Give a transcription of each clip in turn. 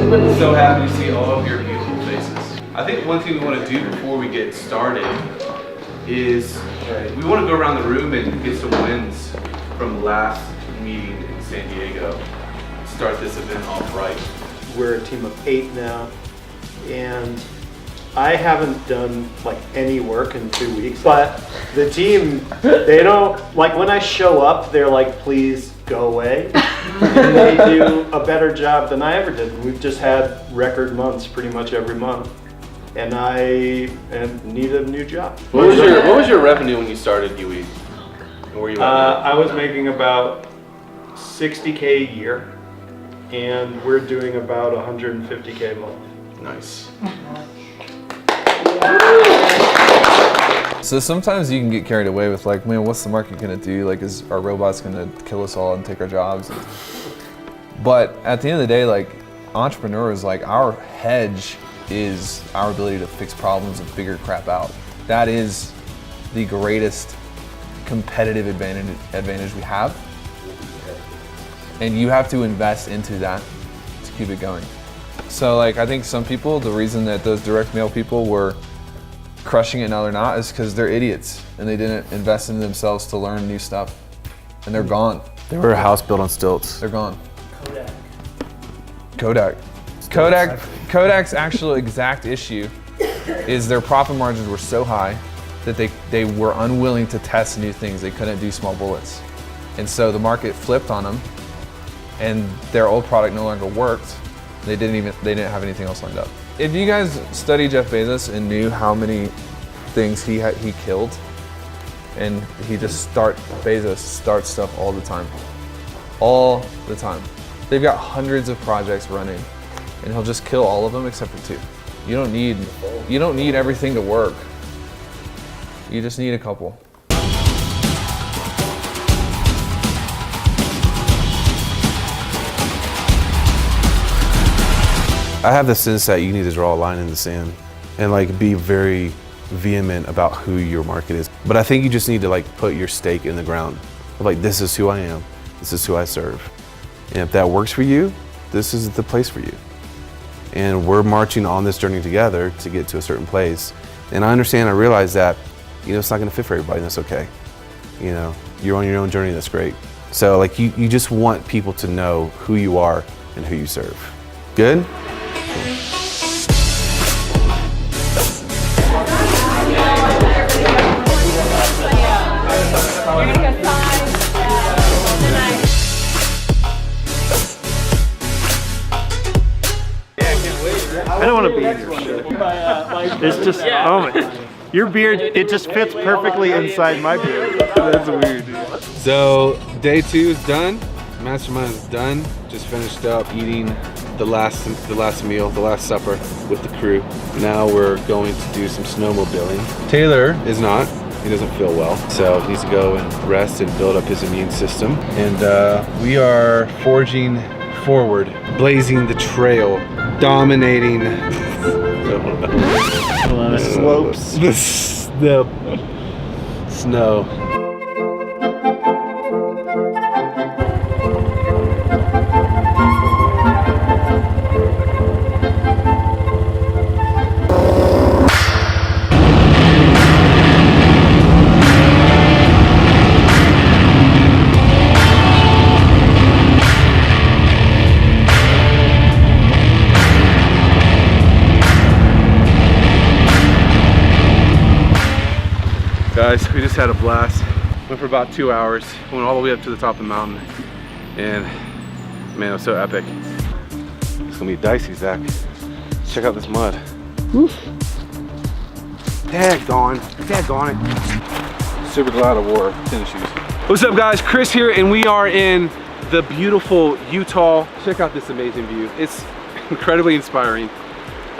So happy to see all of your beautiful faces. I think one thing we want to do before we get started is we want to go around the room and get some wins from last meeting in San Diego. Start this event off right. We're a team of 8 now, and I haven't done like any work in 2 weeks, but the team, they don't, like when I show up, they're like, please go away. And they do a better job than I ever did. We've just had record months pretty much every month, and I need a new job. What was your revenue when you started UE? And where you at? I was making about $60K a year, and we're doing about $150K a month. Nice. So sometimes you can get carried away with like, man, what's the market gonna do? Like, is our robots gonna kill us all and take our jobs? But at the end of the day, like, entrepreneurs, like, our hedge is our ability to fix problems and figure crap out. That is the greatest competitive advantage we have. And you have to invest into that to keep it going. So like, I think some people, the reason that those direct mail people were crushing it now they're not is because they're idiots and they didn't invest in themselves to learn new stuff. And they're gone. They were a house built on stilts. They're gone. Kodak's actual exact issue is their profit margins were so high that they were unwilling to test new things. They couldn't do small bullets. And so the market flipped on them and their old product no longer worked. They didn't have anything else lined up. If you guys study Jeff Bezos and knew how many things he killed, and Bezos starts stuff all the time. All the time. They've got hundreds of projects running, and he'll just kill all of them except for 2. You don't need everything to work. You just need a couple. I have the sense that you need to draw a line in the sand and like be very vehement about who your market is. But I think you just need to like put your stake in the ground. Like, this is who I am. This is who I serve. And if that works for you, this is the place for you. And we're marching on this journey together to get to a certain place. And I understand, I realize that, it's not gonna fit for everybody, and that's okay. You're on your own journey, that's great. So like, you just want people to know who you are and who you serve. Good? I don't want to be in your shit. It's just, oh my, your beard, it just fits perfectly inside my beard. That's weird, dude. So day 2 is done. Mastermind is done. Just finished up eating the last meal, the last supper with the crew. Now we're going to do some snowmobiling. Taylor is not. He doesn't feel well, so he needs to go and rest and build up his immune system. And we are forging forward, blazing the trail, dominating The slopes. the snow. Guys, we just had a blast. Went for about 2 hours, went all the way up to the top of the mountain, and man, it was so epic. It's gonna be dicey, Zach. Check out this mud. Woof. Daggone it. Super glad I wore tennis shoes. What's up, guys? Chris here, and we are in the beautiful Utah. Check out this amazing view. It's incredibly inspiring.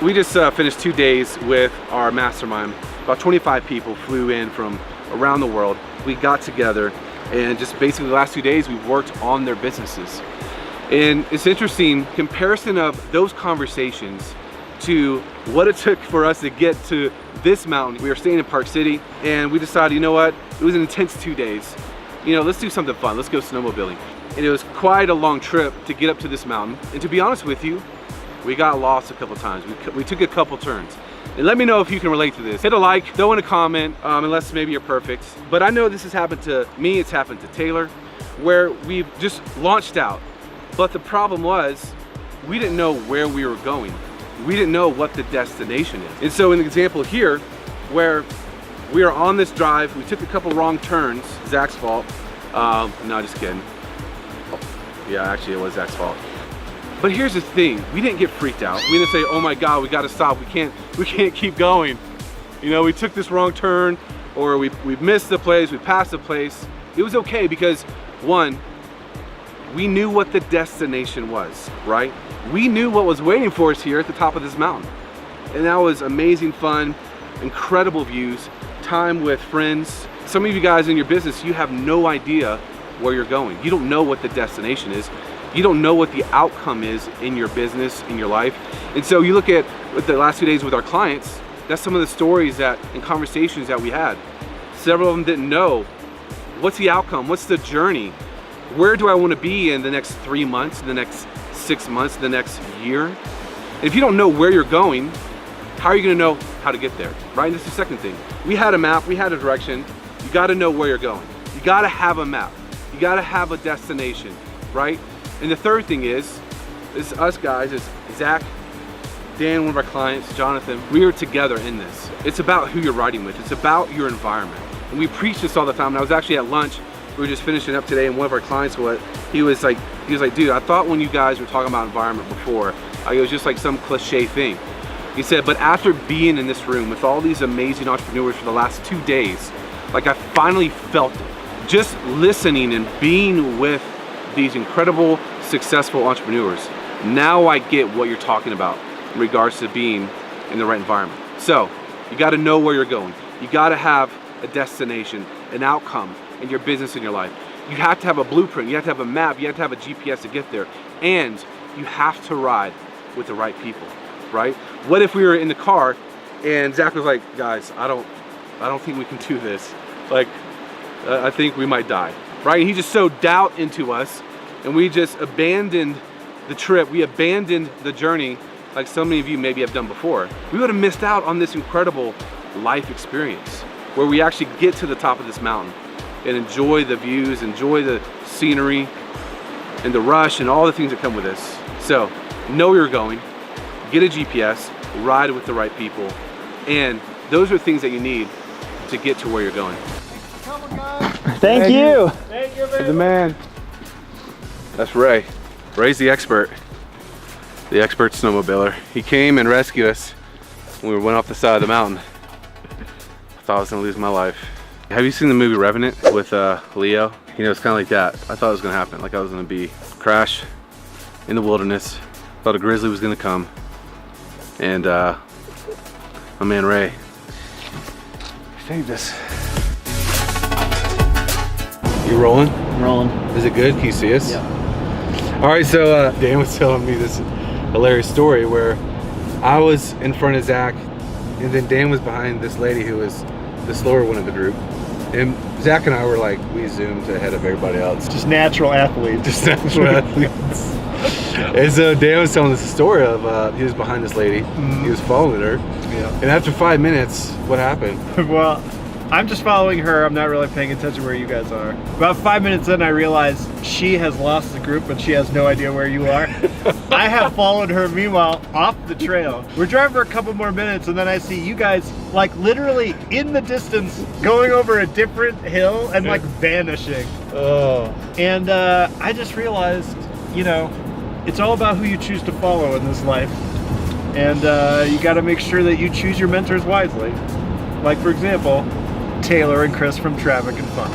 We just finished 2 days with our mastermind. About 25 people flew in from around the world. We got together and just basically the last 2 days we've worked on their businesses. And it's interesting, comparison of those conversations to what it took for us to get to this mountain. We were staying in Park City and we decided, you know what, it was an intense 2 days. Let's do something fun, let's go snowmobiling. And it was quite a long trip to get up to this mountain. And to be honest with you, We got lost a couple times. We took a couple turns. And let me know if you can relate to this. Hit a like, throw in a comment, unless maybe you're perfect. But I know this has happened to me, it's happened to Taylor, where we've just launched out. But the problem was, we didn't know where we were going. We didn't know what the destination is. And so in the example here, where we are on this drive, we took a couple wrong turns, Zach's fault. No, just kidding. Yeah, actually it was Zach's fault. But here's the thing, we didn't get freaked out. We didn't say, oh my God, we gotta stop, we can't keep going. You know, we took this wrong turn, or we missed the place, we passed the place. It was okay because, one, we knew what the destination was, right? We knew what was waiting for us here at the top of this mountain. And that was amazing fun, incredible views, time with friends. Some of you guys in your business, you have no idea where you're going. You don't know what the destination is. You don't know what the outcome is in your business, in your life. And so you look at the last 2 days with our clients, that's some of the stories and conversations that we had. Several of them didn't know, what's the outcome? What's the journey? Where do I want to be in the next 3 months, the next 6 months, the next year? And if you don't know where you're going, how are you going to know how to get there, right? And that's the second thing. We had a map, we had a direction. You got to know where you're going. You got to have a map. You got to have a destination, right? And the third thing is us guys, is Zach, Dan, one of our clients, Jonathan, we are together in this. It's about who you're riding with. It's about your environment. And we preach this all the time. And I was actually at lunch, we were just finishing up today, and one of our clients, he was like, dude, I thought when you guys were talking about environment before, it was just like some cliche thing. He said, but after being in this room with all these amazing entrepreneurs for the last 2 days, like I finally felt it. Just listening and being with these incredible, successful entrepreneurs, now I get what you're talking about in regards to being in the right environment. So you got to know where you're going. You got to have a destination, an outcome in your business, in your life. You have to have a blueprint. You have to have a map. You have to have a GPS to get there. And you have to ride with the right people, right? What if we were in the car and Zach was like, guys, I don't think we can do this. Like, I think we might die, right? And he just sowed doubt into us, and we just abandoned the trip. We abandoned the journey, like so many of you maybe have done before. We would have missed out on this incredible life experience where we actually get to the top of this mountain and enjoy the views, enjoy the scenery and the rush and all the things that come with this. So know where you're going, get a GPS, ride with the right people, and those are things that you need to get to where you're going. Thank you. Thank you, the man. That's Ray. Ray's the expert snowmobiler. He came and rescued us when we went off the side of the mountain. I thought I was gonna lose my life. Have you seen the movie Revenant with Leo? You know, it's kind of like that. I thought it was gonna happen. Like I was gonna crash in the wilderness. Thought a grizzly was gonna come. And my man Ray saved us. You rolling? I'm rolling. Is it good? Can you see us? Yeah. All right, so Dan was telling me this hilarious story where I was in front of Zach, and then Dan was behind this lady who was the slower one of the group. And Zach and I were like, we zoomed ahead of everybody else. Just natural athletes. Just natural athletes. And so Dan was telling us a story of he was behind this lady. Mm-hmm. He was following her. Yeah. And after 5 minutes, what happened? Well, I'm just following her. I'm not really paying attention where you guys are. About 5 minutes in, I realize she has lost the group, but she has no idea where you are. I have followed her, meanwhile, off the trail. We're driving for a couple more minutes, and then I see you guys, like, literally in the distance, going over a different hill and, like, vanishing. Oh. And I just realized, you know, it's all about who you choose to follow in this life. And you got to make sure that you choose your mentors wisely. Like, for example, Taylor and Chris from Traffic and Fun.